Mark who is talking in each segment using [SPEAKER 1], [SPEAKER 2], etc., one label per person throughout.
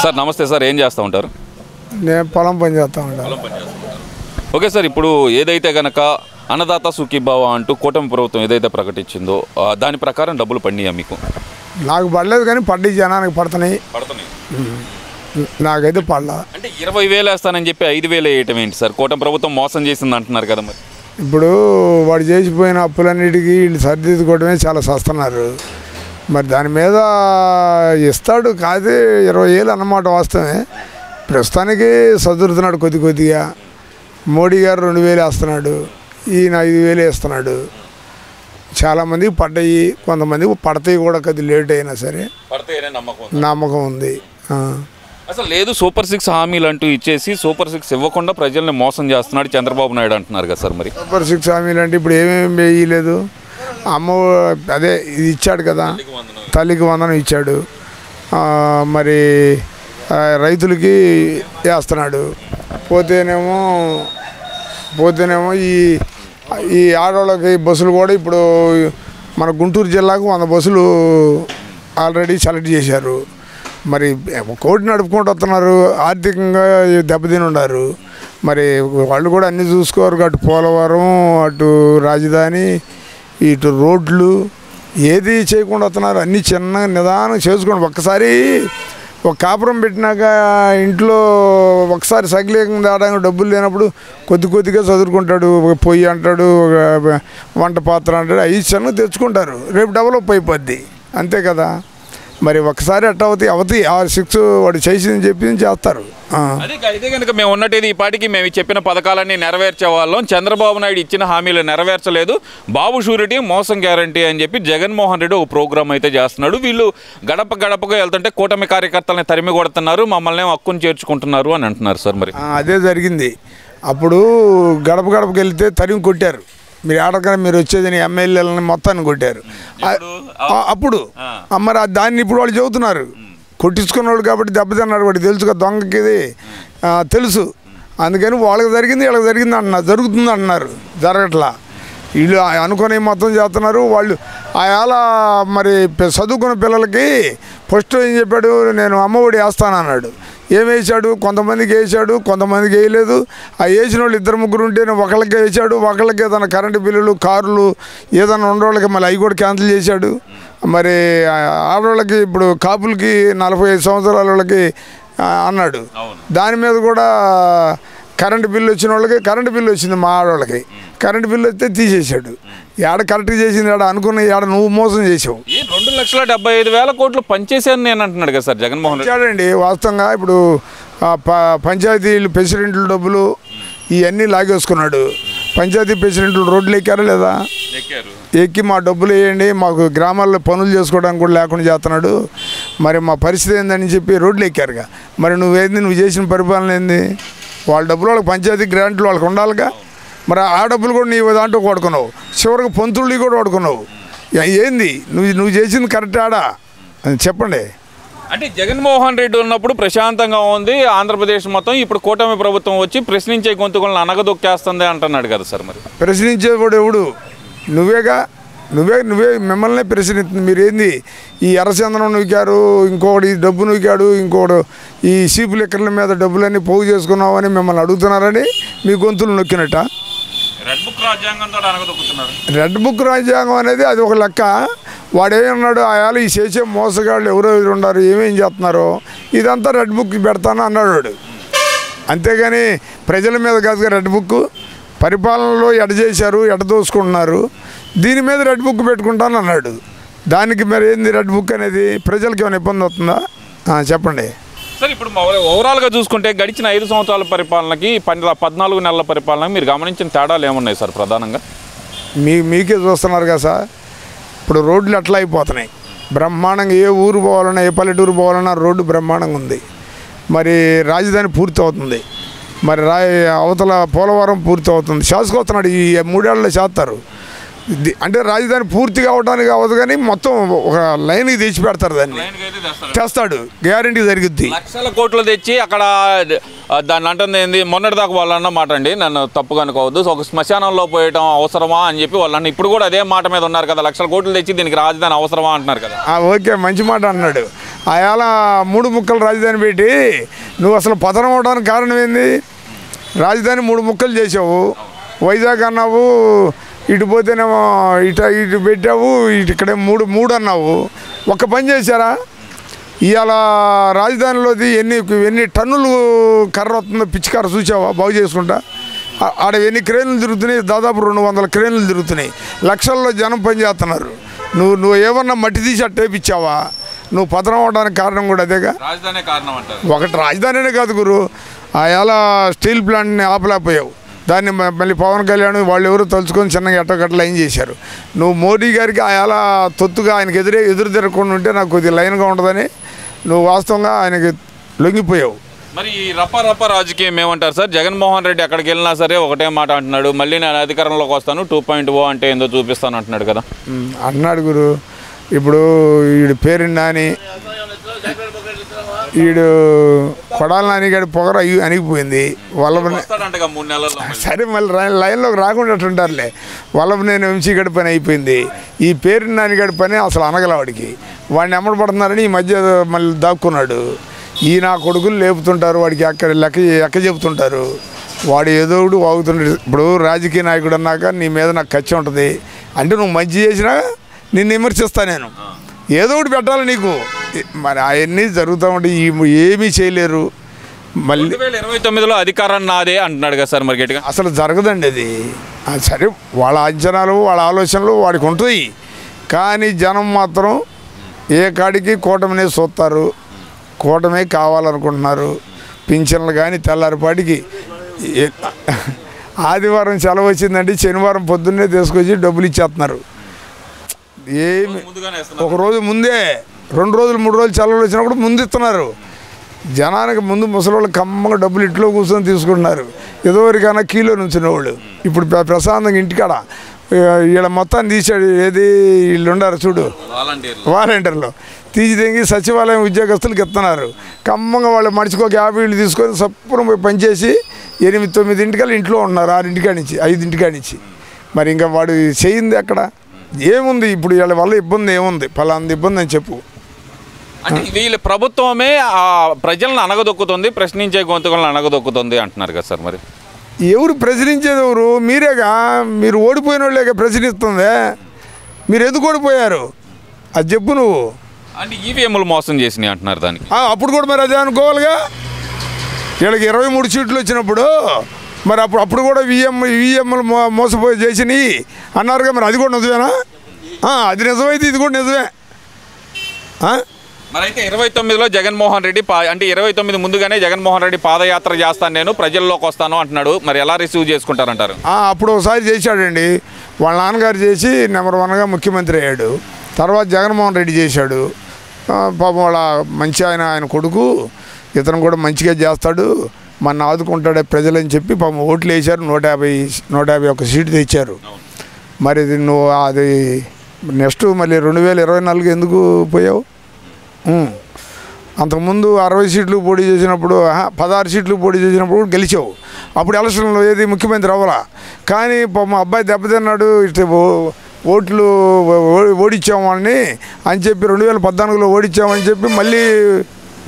[SPEAKER 1] Sir నమస్తే sir, ఏం చేస్తూ ఉంటారు?
[SPEAKER 2] నేను పొలం పని చేస్తూ ఉంటాను.
[SPEAKER 1] ఓకే సార్, ఇప్పుడు ఏదైతే కనుక అన్నదాత సుఖీభావ అంటూ కూటమి ప్రభుత్వం ఏదైతే ప్రకటించిందో దాని ప్రకారం డబ్బులు పడినాయా మీకు?
[SPEAKER 2] నాకు పడలేదు కానీ పడ్డ జనానికి పడుతున్నాయి. నాకైతే పడలా.
[SPEAKER 1] అంటే 20,000 వేస్తానని చెప్పి 5,000 వేయటం ఏంటి సార్? కూటమి ప్రభుత్వం మోసం చేసింది అంటున్నారు కదా. మరి
[SPEAKER 2] ఇప్పుడు వాడు చేసిపోయిన అప్పులన్నిటికీ వీళ్ళు సరిదిద్దుకోవడమే చాలా సస్తున్నారు. మరి దాని మీద ఇస్తాడు కాదు 20,000 అన్నమాట వాస్తవమే. ప్రస్తుతానికి సదురుతున్నాడు కొద్దిగా. మోడీ గారు 2,000 వేస్తున్నాడు, ఈయన 5,000 వేస్తున్నాడు. చాలామందికి పడ్డాయి, కొంతమందికి పడతాయి కూడా, కొద్ది లేట్ అయినా సరే నమ్మకం ఉంది.
[SPEAKER 1] అసలు లేదు సూపర్ 6 హామీలు అంటూ ఇచ్చేసి సూపర్ 6 ఇవ్వకుండా ప్రజల్ని మోసం చేస్తున్నాడు చంద్రబాబు నాయుడు అంటున్నారు కదా సార్. మరి
[SPEAKER 2] సూపర్ 6 హామీలు అంటే ఇప్పుడు ఏమేమి వేయలేదు. అదే ఇది ఇచ్చాడు కదా, తల్లికి వందనం ఇచ్చాడు. మరి రైతులకి వేస్తున్నాడు. పోతేనేమో ఈ ఆడవాళ్ళకి బస్సులు కూడా ఇప్పుడు మన గుంటూరు జిల్లాకు 100 బస్సులు ఆల్రెడీ సెలెక్ట్ చేశారు. మరి కోటి నడుపుకుంటూ వస్తున్నారు, ఆర్థికంగా దెబ్బతిని ఉన్నారు. మరి వాళ్ళు కూడా అన్నీ చూసుకోరు. అటు పోలవరం, అటు రాజధాని, ఇటు రోడ్లు ఏది చేయకుండా వస్తున్నారు. అన్నీ చిన్నగా నిదానం చేసుకోండి. ఒక్కసారి ఒక కాపురం పెట్టినాక ఇంట్లో ఒకసారి సగిలేకం దాడానికి డబ్బులు లేనప్పుడు కొద్దిగా చదువుకుంటాడు. ఒక పొయ్యి అంటాడు, ఒక వంట పాత్ర అంటాడు, అవి చిన్నగా తెచ్చుకుంటారు. రేపు డెవలప్ అయిపోద్ది, అంతే కదా. మరి ఒకసారి అట్ట అవుతాయి. ఆ 6 వాడు చేసిందని చెప్పి చేస్తారు.
[SPEAKER 1] అయితే కనుక మేము ఉన్నట్టేది ఈ పాటికి మేము చెప్పిన పథకాలన్నీ నెరవేర్చే వాళ్ళం. చంద్రబాబు నాయుడు ఇచ్చిన హామీలు నెరవేర్చలేదు. బాబు షూరిటీ మోసం గ్యారంటీ అని చెప్పి జగన్మోహన్ రెడ్డి ఒక ప్రోగ్రామ్ అయితే చేస్తున్నాడు. వీళ్ళు గడపగా వెళ్తుంటే కూటమి కార్యకర్తలని తరిమి కొడుతున్నారు, మమ్మల్ని హక్కును చేర్చుకుంటున్నారు అని అంటున్నారు సార్. మరి
[SPEAKER 2] అదే జరిగింది. అప్పుడు గడపకి వెళ్తే తరిమి కొట్టారు. మీరు ఆడకన్నా మీరు వచ్చేదని ఎమ్మెల్యేలని మొత్తాన్ని కొట్టారు. అప్పుడు మరి దాన్ని ఇప్పుడు వాళ్ళు చెబుతున్నారు. కొట్టించుకున్నాడు కాబట్టి దెబ్బతిన్నాడు, వాడు తెలుసు కదా, దొంగకి తెలుసు. అందుకని వాళ్ళకి జరిగింది వీళ్ళకి జరిగింది అంటున్నారు, జరుగుతుంది అంటున్నారు. జరగట్లా. వీళ్ళు అనుకుని మొత్తం చేస్తున్నారు. వాళ్ళు ఆయాల మరి చదువుకున్న పిల్లలకి ఫస్ట్ ఏం చెప్పాడు, నేను అమ్మఒడి వేస్తానన్నాడు. ఏం వేసాడు? కొంతమందికి వేసాడు, కొంతమందికి వేయలేదు. ఆ వేసిన వాళ్ళు 2-3 ఉంటే ఒకళ్ళకి వేసాడు, ఒకళ్ళకి ఏదైనా కరెంటు బిల్లులు, కార్లు ఏదైనా ఉండేవాళ్ళకి మళ్ళీ అవి కూడా క్యాన్సిల్ చేశాడు. మరి ఆడవాళ్ళకి ఇప్పుడు కాపులకి 45 సంవత్సరాల వాళ్ళకి అన్నాడు. దాని మీద కూడా కరెంటు బిల్లు వచ్చిన వాళ్ళకి కరెంటు బిల్లు వచ్చింది. మా ఆడవాళ్ళకి కరెంటు బిల్లు వస్తే తీసేశాడు. ఏడ కరెక్ట్గా చేసింది ఏడ అనుకున్న ఏడ నువ్వు మోసం చేసావు.
[SPEAKER 1] 2,75,000 కోట్లు పనిచేసాను నేను అంటున్నాడు కదా సార్ జగన్మోహన్ రెడ్డి.
[SPEAKER 2] ఇచ్చాడండి వాస్తవంగా. ఇప్పుడు పంచాయతీలు ప్రెసిడెంట్ల డబ్బులు ఇవన్నీ లాగేసుకున్నాడు. పంచాయతీ ప్రెసిడెంట్లు రోడ్లు ఎక్కారా లేదా? ఎక్కి మా డబ్బులు వేయండి, మాకు గ్రామాల్లో పనులు చేసుకోవడానికి కూడా లేకుండా చేస్తున్నాడు, మరి మా పరిస్థితి ఏందని చెప్పి రోడ్లు ఎక్కారుగా. మరి నువ్వు చేసిన పరిపాలన ఏంది? వాళ్ళ డబ్బులు వాళ్ళకి పంచాయతీ గ్రాంట్లు వాళ్ళకి ఉండాలిగా. మరి ఆ డబ్బులు కూడా నీ దాంట్లో వాడుకున్నావు. చివరికి పంతులు కూడా వాడుకున్నావు. ఏంది నువ్వు చేసింది కరెక్ట్ ఆడా చెప్పండి.
[SPEAKER 1] అంటే జగన్మోహన్ రెడ్డి ఉన్నప్పుడు ప్రశాంతంగా ఉంది ఆంధ్రప్రదేశ్ మొత్తం. ఇప్పుడు కూటమి ప్రభుత్వం వచ్చి ప్రశ్నించే గొంతుకులను అనగదొక్కేస్తుంది అంటున్నాడు కదా సార్. మరి
[SPEAKER 2] ప్రశ్నించేవాడు ఎవడు? నువ్వే మిమ్మల్ని ప్రశ్నిస్తుంది. మీరేంది ఈ ఎర్రచందనం నూకారు, ఇంకొకటి ఈ డబ్బు నూకాడు, ఇంకొకటి ఈ సీపు లెక్కల మీద డబ్బులన్నీ పోగు చేసుకున్నావని మిమ్మల్ని అడుగుతున్నారని మీ గొంతులు నొక్కినట్ట. రెడ్ బుక్ రాజ్యాంగం అనేది అది ఒక లెక్క. వాడేమన్నాడు, ఆయాలు ఈ చేసే మోసగాళ్ళు ఎవరెవరు ఉన్నారు, ఏమేం చేస్తున్నారో ఇదంతా రెడ్ బుక్ పెడతాను అన్నాడు వాడు. అంతేగాని ప్రజల మీద కాదుగా రెడ్ బుక్. పరిపాలనలో ఎడ చేశారు, ఎడ దోసుకుంటున్నారు, దీని మీద రెడ్ బుక్ పెట్టుకుంటాను అన్నాడు. దానికి మరి ఏంది రెడ్ బుక్ అనేది? ప్రజలకి ఏమైనా ఇబ్బంది అవుతుందా చెప్పండి
[SPEAKER 1] సార్. ఇప్పుడు ఓవరాల్గా చూసుకుంటే గడిచిన 5 సంవత్సరాల పరిపాలనకి 14 నెలల పరిపాలనకి మీరు గమనించిన తేడాలు ఏమున్నాయి సార్ ప్రధానంగా?
[SPEAKER 2] మీకే చూస్తున్నారు కదా సార్. ఇప్పుడు రోడ్లు ఎట్లా అయిపోతున్నాయి బ్రహ్మాండంగా. ఏ ఊరు పోవాలన్నా, ఏ పల్లెటూరు పోవాలన్నా రోడ్డు బ్రహ్మాండంగా ఉంది. మరి రాజధాని పూర్తి అవుతుంది. మరి అవతల పోలవరం పూర్తి అవుతుంది. శాసుకొస్తున్నాడు. ఈ 3 ఏళ్ళలో చేస్తారు. అంటే రాజధాని పూర్తిగా అవడానికి అవ్వదు కానీ మొత్తం ఒక లైన్కి తెచ్చి పెడతారు, దాన్ని తెస్తాడు, గ్యారంటీ జరుగుద్ది.
[SPEAKER 1] లక్షల కోట్లు తెచ్చి అక్కడ దాన్ని అంటుంది ఏంది మొన్నటిదాకా వాళ్ళన్న మాట అండి, నన్ను తప్పుగా అనుకోవద్దు, ఒక శ్మశానంలో పోయటం అవసరమా అని చెప్పి వాళ్ళన్న ఇప్పుడు కూడా అదే మాట మీద ఉన్నారు కదా. లక్షల కోట్లు తెచ్చి దీనికి రాజధాని అవసరమా అంటున్నారు కదా.
[SPEAKER 2] ఓకే, మంచి మాట అన్నాడు. ఆయాల 3 ముక్కలు రాజధాని పెట్టి నువ్వు అసలు పతనం అవడానికి కారణం ఏంది? రాజధాని 3 ముక్కలు చేసావు. వైజాగ్ అన్నావు, ఇటు పోతేనేమో ఇటు పెట్టావు, ఇక్కడే మూడు అన్నావు. ఒక్క పని చేశారా? ఇవాళ రాజధానిలోది ఎన్ని టన్నులు కర్ర వస్తుందో పిచ్చికార చూసావా బాగు చేసుకుంటా? ఆడ ఎన్ని క్రేన్లు తిరుగుతున్నాయి? దాదాపు 200 క్రేన్లు తిరుగుతున్నాయి. లక్షల్లో జనం పనిచేస్తున్నారు. నువ్వు ఏమన్నా మట్టి తీసి అట్టేపిచ్చావా? నువ్వు పతనం అవడానికి కారణం కూడా అదేగా.
[SPEAKER 1] రాజధాని కారణం అంటారు.
[SPEAKER 2] ఒకటి రాజధానినే కాదు గురు, ఆయాల స్టీల్ ప్లాంట్ని ఆపలేకపోయావు. దాన్ని మళ్ళీ పవన్ కళ్యాణ్ వాళ్ళు ఎవరు తలుచుకొని చిన్నగా ఎట్టగట్ల లైన్ చేశారు. నువ్వు మోడీ గారికి ఆయాల తొత్తుగా ఆయనకి ఎదురు తిరగకుండా ఉంటే నాకు కొద్దిగా లైన్గా ఉంటుందని నువ్వు వాస్తవంగా ఆయనకి లొంగిపోయావు.
[SPEAKER 1] మరి ఈ రప్ప రాజకీయం ఏమంటారు సార్? జగన్మోహన్ రెడ్డి ఎక్కడికి వెళ్ళినా సరే ఒకటే మాట అంటున్నాడు, మళ్ళీ నేను అధికారంలోకి వస్తాను, 2.0 అంటే ఏందో చూపిస్తాను అంటున్నాడు కదా.
[SPEAKER 2] అన్నాడు గురు. ఇప్పుడు వీడు పేరు నాని, వీడు కొడాలి నానిగాడి పొగర అణిగిపోయింది. సరే మళ్ళీ లైన్లోకి రాకుండా ఉంటారులే. నేను వంశీగడి పని అయిపోయింది. ఈ పేరు నానిగాడి పని అసలు అనగలవాడికి. వాడిని ఎమ్మడబడుతున్నారని ఈ మధ్య మళ్ళీ దాక్కున్నాడు. ఈ నా కొడుకులు లేపుతుంటారు, వాడికి అక్కడ లెక్క చెబుతుంటారు. వాడు ఏదో ఒకటి వాగుతుంటాడు. ఇప్పుడు రాజకీయ నాయకుడు అన్నాక నీ మీద నాకు ఖర్చు ఉంటుంది. అంటే నువ్వు మంచి చేసినా నిన్ను విమర్శిస్తా నేను. ఏదో ఒకటి పెట్టాలి నీకు. మరి అవన్నీ జరుగుతూ ఉంటే ఏమీ చేయలేరు. మళ్ళీ
[SPEAKER 1] 2029లో అధికారం నాదే అంటున్నాడు కదా సార్. మరి గట్టిగా
[SPEAKER 2] అసలు జరగదండి అది. సరే వాళ్ళ అంచనాలు వాళ్ళ ఆలోచనలు వాడికి ఉంటాయి. కానీ జనం మాత్రం ఏ కాడికి కూటమినే చూస్తారు, కూటమే కావాలనుకుంటున్నారు. పింఛన్లు కానీ తెల్లారిపాటికి ఆదివారం సెలవు వచ్చిందంటే శనివారం పొద్దున్నే తీసుకొచ్చి డబ్బులు ఇచ్చేస్తున్నారు. ఏమి ఒక రోజు ముందే 2 రోజులు 3 రోజులు సెలవులు వచ్చినప్పుడు ముందు ఇస్తున్నారు. జనానికి ముందు ముసలి కమ్మగా డబ్బులు ఇంట్లో కూర్చొని తీసుకుంటున్నారు. ఏదోవరికైనా కీలో నుంచిన వాళ్ళు ఇప్పుడు ప్రశాంతంగా ఇంటికాడ వీళ్ళ మొత్తాన్ని తీసాడు. ఏది వీళ్ళు ఉండారు చూడు, వాలంటీర్లు తీసి తెంగి సచివాలయం ఉద్యోగస్తులకు ఇస్తున్నారు. కమ్మంగా వాళ్ళు మనిషికి ఒక 50 ఇళ్ళు తీసుకొని సప్పురం పోయి పనిచేసి 8-9 ఇంటికల్లా ఇంట్లో ఉన్నారు. 6 నుంచి 5 నుంచి. మరి ఇంకా వాడు చేయింది అక్కడ ఏముంది? ఇప్పుడు వీళ్ళ వల్ల ఇబ్బంది ఏముంది? ఫలాంది ఇబ్బంది అని చెప్పు.
[SPEAKER 1] అంటే వీళ్ళ ప్రభుత్వమే ఆ ప్రజలను అనగదొక్కుతుంది, ప్రశ్నించే గొంతుకలను అనగదొక్కుతుంది అంటున్నారు కదా సార్. మరి
[SPEAKER 2] ఎవరు ప్రశ్నించేది? ఎవరు? మీరేగా. మీరు ఓడిపోయిన వాళ్ళేగా ప్రశ్నిస్తుంది. మీరు ఎందుకు ఓడిపోయారు అది చెప్పు నువ్వు.
[SPEAKER 1] అంటే ఈవీఎంలు మోసం చేసినాయి అంటున్నారు దానికి.
[SPEAKER 2] అప్పుడు కూడా మరి అదే అనుకోవాలిగా. వీళ్ళకి 23 సీట్లు వచ్చినప్పుడు మరి అప్పుడు కూడా ఈవీఎంలు మోసపోయి చేసినాయి అన్నారుగా. మరి అది కూడా నిజమేనా? అది నిజమైతే ఇది కూడా నిజమే.
[SPEAKER 1] మరి అయితే 29లో జగన్మోహన్ రెడ్డి అంటే 29 ముందుగానే జగన్మోహన్ రెడ్డి పాదయాత్ర చేస్తాను, నేను ప్రజల్లోకి వస్తాను అంటున్నాడు. మరి ఎలా రిసీవ్ చేసుకుంటారంటారు?
[SPEAKER 2] అప్పుడు ఒకసారి చేశాడండి. వాళ్ళ నాన్నగారు చేసి నెంబర్ 1గా ముఖ్యమంత్రి అయ్యాడు. తర్వాత జగన్మోహన్ రెడ్డి చేశాడు. పాపం వాళ్ళ మంచి ఆయన కొడుకు ఇతను కూడా మంచిగా చేస్తాడు, మన ఆదుకుంటాడే ప్రజలని చెప్పి పాపం ఓట్లు వేశారు. 151 సీటు తెచ్చారు. మరి నువ్వు అది నెక్స్ట్ మళ్ళీ 2024 ఎందుకు పోయావు? అంతకుముందు 60 సీట్లు పోటీ చేసినప్పుడు 16 సీట్లు పోటీ చేసినప్పుడు కూడా గెలిచావు. అప్పుడు ఎలక్షన్లో ఏది ముఖ్యమంత్రి అవ్వాలా. కానీ మా అబ్బాయి దెబ్బతిన్నాడు, ఇటు ఓట్లు ఓడించామని అని చెప్పి 2014లో ఓడించామని చెప్పి మళ్ళీ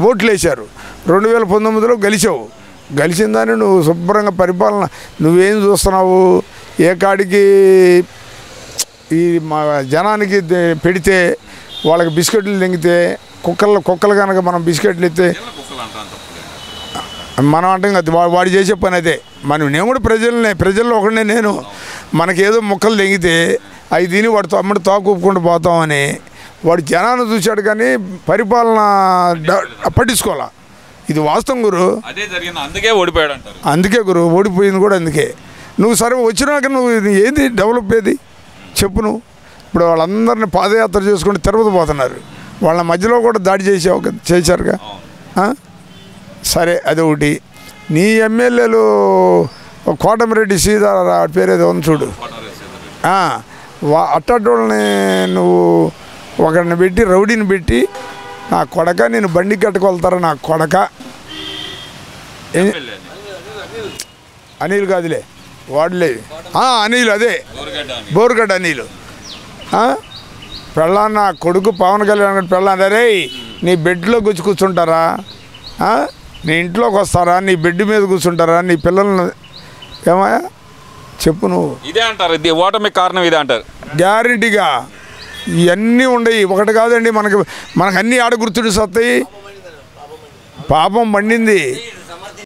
[SPEAKER 2] ఓట్లు వేశారు. 2019లో గెలిచావు. గెలిచిందని నువ్వు శుభ్రంగా పరిపాలన నువ్వేం చూస్తున్నావు? ఏ కాడికి ఈ మా జనానికి పెడితే వాళ్ళకి బిస్కెట్లు తెంగితే కుక్కలు కనుక మనం బిస్కెట్లు ఇస్తే మనం అంటే అది వాడు చేసే పని అదే. నేను కూడా ప్రజల్లో ఒకనే. నేను మనకేదో ముక్కలు తెంగితే అవి తిని వాడు అమ్మడి తాకుపుకుంటూ పోతామని వాడు జనాన్ని చూశాడు, కానీ పరిపాలన పట్టించుకోవాలా. ఇది వాస్తవం గురు.
[SPEAKER 1] అందుకే ఓడిపోయాడు అంటారు.
[SPEAKER 2] అందుకే గురు ఓడిపోయింది కూడా అందుకే. నువ్వు సరే వచ్చినాక నువ్వు ఏది డెవలప్ ఏది చెప్పు నువ్వు. ఇప్పుడు వాళ్ళందరినీ పాదయాత్ర చేసుకుంటూ తిరుపతి పోతున్నారు. వాళ్ళ మధ్యలో కూడా దాడి చేశారుగా. సరే అదొకటి. నీ ఎమ్మెల్యేలు కోటమిరెడ్డి శ్రీధర్ పేరేదో ఉంది చూడు, అట్టోళ్ళని నువ్వు ఒకరిని పెట్టి రౌడీని పెట్టి నా కొడక నేను బండి కట్టుకొలుతారా నా కొడక. అనిల్ కాదులే వాడులే, అనిల్ అదే బోరుగడ్డ అనిల్. పెళ్ళాన్న కొడుకు పవన్ కళ్యాణ్ పెళ్ళాన్న రే నీ బెడ్లో గుచ్చి కూర్చుంటారా? నీ ఇంట్లోకి వస్తారా? నీ బెడ్ మీద కూర్చుంటారా? నీ పిల్లల్ని ఏమయ్యా చెప్పు నువ్వు.
[SPEAKER 1] ఇదే అంటారు, ఇది ఓటమి కారణం ఇదే అంటారు.
[SPEAKER 2] గ్యారెంటీగా ఇవన్నీ ఉండయి. ఒకటి కాదండి, మనకు అన్నీ ఆడ గుర్తుడిసి వస్తాయి. పాపం పండింది.